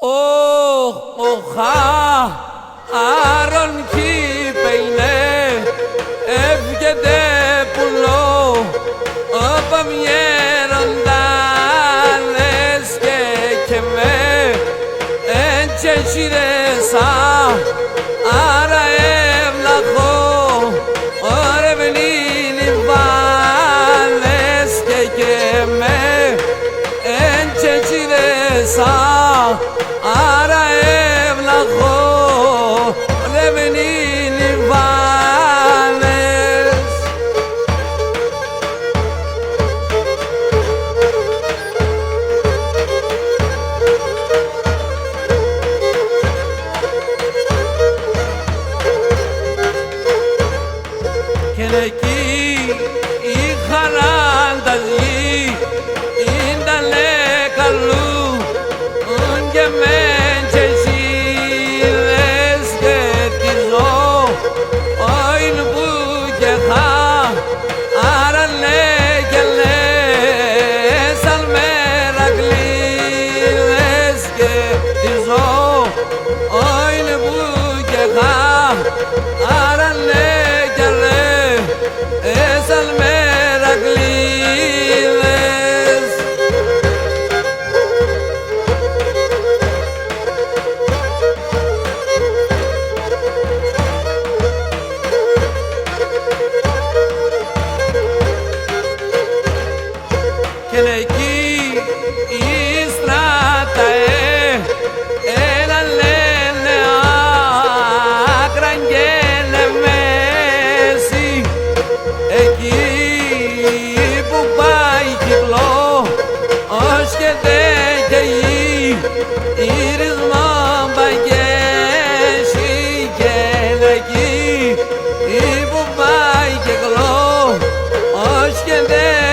Oha Aron ki peine evgede pulo opam yerondan eske keme ençeşire sa ara evlaho orevnini val eske keme ençeşire sa ara evlaho orevnini vales Keleki ikharandazi indale kalu ungemen çeşires getizo oyn bu geha arale gele salmeragli les getizo oyn bu geha arale Keleki istratae elalene akrangele mesi Εκεί που πάει κυκλό ως και δεκαιή ήρισμο παγέσει και εκεί που πάει κυκλό ως και δεκαιή